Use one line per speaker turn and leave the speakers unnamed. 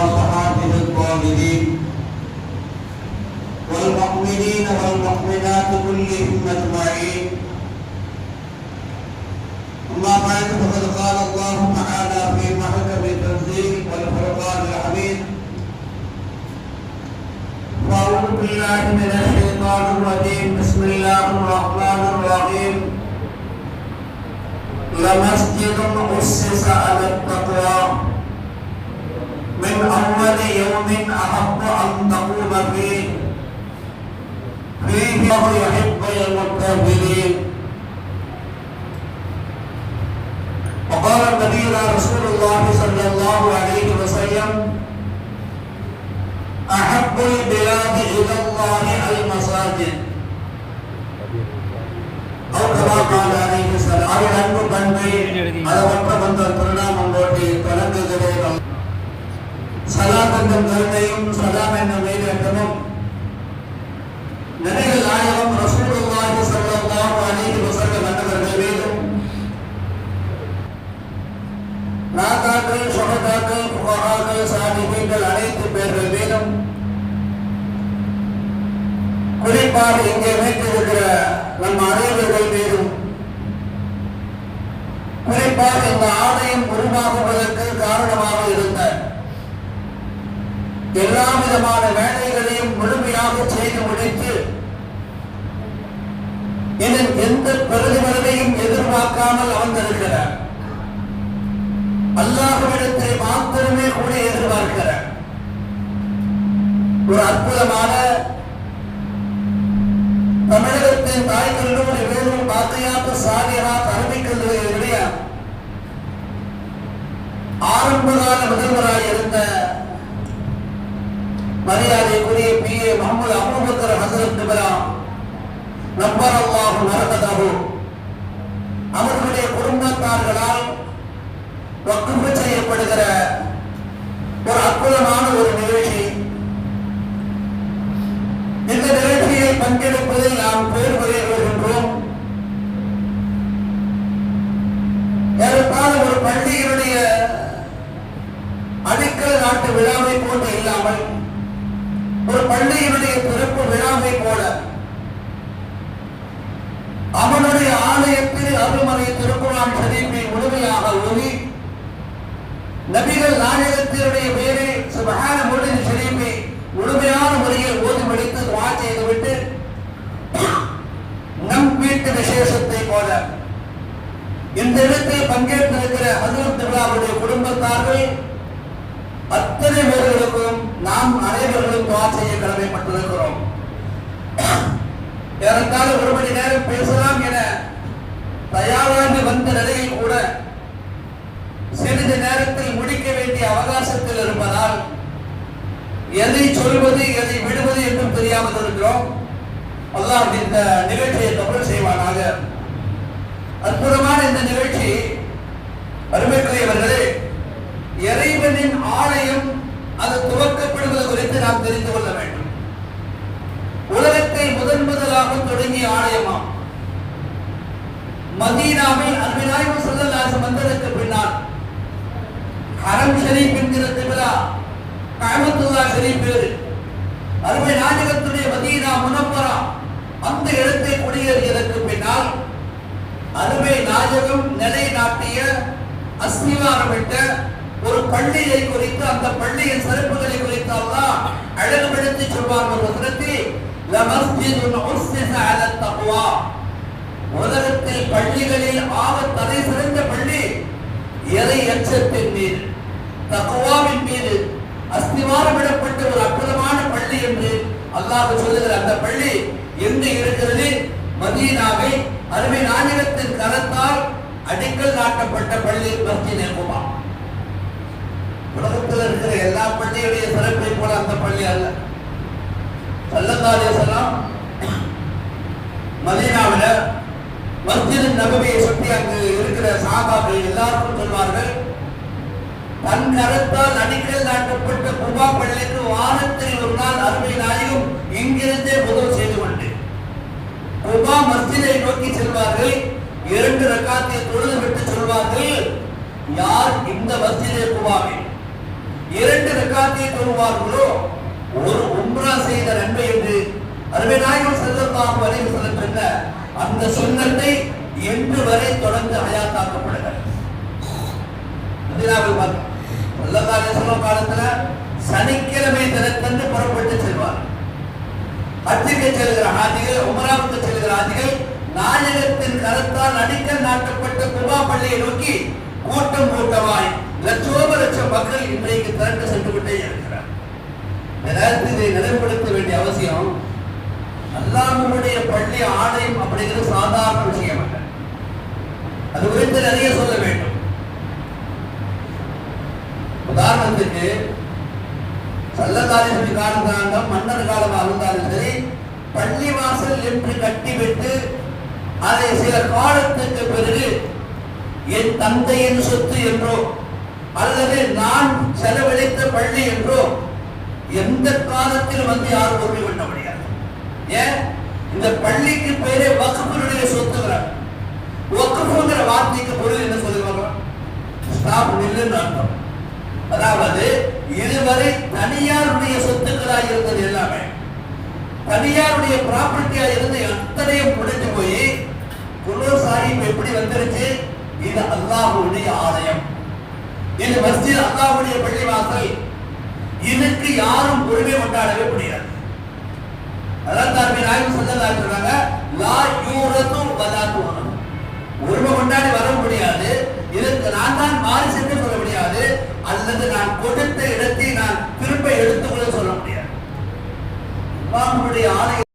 وصحابه الطاهرين والمؤمنين والمؤمنات كلهم أجمعين. أما بعد فقد قال الله تعالى في محكم التنزيل والفرقان الحميد: أعوذ بالله من الشيطان الرجيم. بسم الله الرحمن الرحيم. لمسجد أسس على التقوى من أول يوم أحق أن تقوم فيه الله يحب المتقين. وقال نبينا رسول الله صلى الله عليه وسلم: أحب البلاد إلى الله المساجد. أو كما قال عليه السلام. அவர் அன்பு பண்பை அளவற்ற வந்த திருநாமம் போட்டி தொடங்குகிறேன். சலாம் என்னும் கருணையும் சலாம் என்னும் வேதமும் நபிகள் நாயகம் ரசூலுல்லாஹி ஸல்லல்லாஹு அலைஹி வஸல்லம் அவர்கள் மீதும், நாதாக்கள், ஷஹதாக்கள், ஃபுகஹாக்கள், சாலிஹீன்கள் அனைத்து பேர்கள் மீதும், குறிப்பாக இங்கே வைத்திருக்கிற நம் அனைவர்கள் மீதும், குறிப்பாக இந்த ஆலயம் உருவாகுவதற்கு காரணமாக இருந்த எல்லா விதமான வேலைகளையும் முழுமையாக செய்து முடித்து இதன் எந்த பிரதிபலனையும் எதிர்பார்க்காமல் அமர்ந்திருக்கிறார் அல்லாஹ்விடத்தை மாத்திரமே கூட எதிர்பார்க்கிறார் ஒரு அற்புதமான தமிழகத்தின் தாய் கல்லூரி வேலூர் பாக்கையாத்து சாலிஹா அரபிக் கல்லூரியுடைய ஆரம்பகால முதல்வராக இருந்த மரியாதைக்குரிய பி.ஏ. முஹம்மது அபூபக்கர் ஹஸரத் கிப்லா நப்பரல்லாஹு மரகதஹு அவர்களுடைய குடும்பத்தார்களால் வக்ஃப் செய்யப்படுகிற ஒரு அற்புதமான ஒரு நிகழ்ச்சி. இந்த நிகழ்ச்சியை பங்கெடுப்பதில் நாம் பேர் வருகின்றோம். ஏறத்தாழ ஒரு பள்ளியினுடைய அடிக்கல் நாட்டு விழாவை போன்று இல்லாமல் ஒரு பள்ளியினுடைய பிறப்பு விழாவை போல அவனுடைய ஆலயத்தில் அருள்மறை திருக்குர்ஆன் ஷரீஃபை முழுமையாக ஓதி, நபிகள் நாயகத்தினுடைய பெயரில் சுப்ஹான மௌலித் ஷரீஃபை முழுமையான முறையில் ஓதி முடித்து துஆ செய்துவிட்டு நம் வீட்டு விசேஷத்தை போல இந்த இடத்தில் பங்கேற்றிருக்கிற ஹஸரத் கிப்லாவுடைய குடும்பத்தார்கள் அத்தனை பேர்களுக்கும் நாம் அனைவர்களும் துஆ செய்ய கடமைப்பட்டிருக்கிறோம். ஏறத்தாழ ஒரு மணி நேரம் பேசலாம் என தயாராக வந்த நிலையில் கூட சிறிது நேரத்தில் முடிக்க வேண்டிய அவகாசத்தில் இருப்பதால் எதை சொல்வது எதை விடுவது என்றும் தெரியாமல் இருக்கிறோம். அல்லாஹ் இந்த நிகழ்ச்சியை கபூல் செய்வானாக. அற்புதமான இந்த நிகழ்ச்சி அருமைக்குரியவர்களே, இறைவனின் ஆலயம் அது துவக்கப்படுவது குறித்து நாம் தெரிந்து கொள்ள வேண்டும். உலகத்தை முதலாக தொடங்கிய ஆலயமாம் மதீனாவில் அருமை நாயகம் ஸல்லல்லாஹு அலைஹி வஸல்லம் வந்ததற்கு பின்னால் ஹரம் ஷரீஃப் என்கிற கிப்லா கஅபத்துல்லாஹ் ஷரீஃப் அருமை நாயகத்துடைய மதீனா முனவ்வரா அந்த இடத்தை குடியேறியதற்கு பின்னால் அருமை நாயகம் நிலைநாட்டிய அஸ்திவாரமிட்ட ஒரு பள்ளியை குறித்து, அந்த பள்ளியின் சிறப்புகளை குறித்து அல்லாஹ் அழகுபடுத்தி சொல்வார். ஒரு வசனத்தில் லமஸ்ஜிதுன் உஸ்ஸிஸ அலா தக்வா, உலகத்தில் பள்ளிகளில் தலை சிறந்த பள்ளி இறை அச்சத்தின் மீது, தக்வாவின் மீது அஸ்திவாரமிடப்பட்ட ஒரு அற்புதமான பள்ளி என்று அல்லாஹ் சொல்லுகிற அந்த பள்ளி எங்கு இருக்கிறது? மதீனாவில் அருமை நாயகத்தின் கரத்தால் அடிக்கல் நாட்டப்பட்ட பள்ளி மஸ்ஜித் குபா. உலகத்தில் இருக்கிற எல்லா பள்ளியுடைய சிறப்பை போல அந்த பள்ளி அல்ல. ஸல்லல்லாஹு அலைஹி வஸல்லம் மதீனாவில் மஸ்ஜித் நபவியை சுற்றி அங்கு இருக்கிற சஹாபாக்கள் எல்லாருக்கும் சொல்வார்கள், தன் கரத்தால் அடிக்கல் நாட்டப்பட்ட குபா பள்ளிக்கு வாரத்தில் ஒரு நாள் அருமை நாயகம் இங்கிருந்தே உதவு செய்து கொண்டு குபா மஸ்ஜிதை நோக்கி செல்வார்கள். 2 ரக்காத்தை தொழுது விட்டு சொல்வார்கள், யார் இந்த மஸ்ஜிதை குபாவில் 2 ரக்காத்தை தொழுவார்களோ ஒரு உம்ரா செய்த நன்மை என்று அருமை நாயகம் ஸல்லல்லாஹு அலைஹி வஸல்லம் சொன்ன அந்த சுன்னத்தை இன்று வரை தொடர்ந்து ஹயாத்தாக்கப்படுகிறது. மதீனாவில் ஸல்லல்லாஹு அலைஹி வஸல்லம் காலத்துல சனிக்கிழமை தினத்தன்று புறப்பட்டு செல்வார். ஹஜ்ஜுக்கு செல்கிற ஹாஜிகள், உம்ராவுக்கு செல்கிற ஹாஜிகள் நாயகத்தின் கரத்தால் அடிக்கல் நாட்டப்பட்ட குபா பள்ளியை நோக்கி கூட்டம் கூட்டமாய் லட்சோப லட்சம் மக்கள் இன்றைக்கு திரண்டு சென்று விட்டே இருக்கிறார். இந்த நேரத்தில் இதை நினைவுபடுத்த வேண்டிய அவசியம், அல்லாஹ்வுடைய பள்ளி ஆலயம் அப்படிங்கிறது சாதாரண விஷயம் அல்ல. அது குறித்து நிறைய சொல்ல வேண்டும். உதாரணத்துக்கு சல்லல்லாஹு காலத்தாலும் மன்னர் காலமாக இருந்தாலும் சரி, பள்ளிவாசல் என்று கட்டிவிட்டு அதை சில காலத்துக்கு பிறகு என் தந்தையின் சொத்து என்றோ அல்லது நான் செலவழித்த பள்ளி என்றோ எந்த காலத்தில் வந்து யாரும் உரிமை பண்ண முடியாது. ஏன்? இந்த பள்ளிக்கு பேரே வக்ஃபுடைய சொத்துக்கிறார். வக்ஃபுங்கிற வார்த்தைக்கு பொருள் என்ன சொல்லுவாங்க? ஸ்டாப் நில்லுன்னு அர்த்தம். அதாவது இதுவரை தனியாருடைய சொத்துக்களாக இருந்தது எல்லாமே, தனியாருடைய ப்ராப்பர்ட்டியா இருந்து அத்தனையும் முடிஞ்சு போய் குலோ சாஹிப் எப்படி வந்துருச்சு? இது அல்லாஹ்வுடைய ஆலயம், இது மஸ்ஜித், அல்லாஹ்வுடைய பள்ளிவாசல். இதுக்கு யாரும் உரிமை கொண்டாடவே முடியாது. அதான் நாயகம் ஸல்லல்லாஹு அலைஹி சொல்றாங்க, லா யூரது வலா துஹரது. உரிமை கொண்டாடி வர முடியாது, இதற்கு நான் தான் வாரிசு என்று சொல்ல முடியாது, அல்லது நான் கொடுத்த இடத்தை நான் திரும்ப எடுத்துக்கொள்ள சொல்ல முடியாது. அல்லாஹ்வுடைய ஆலயம்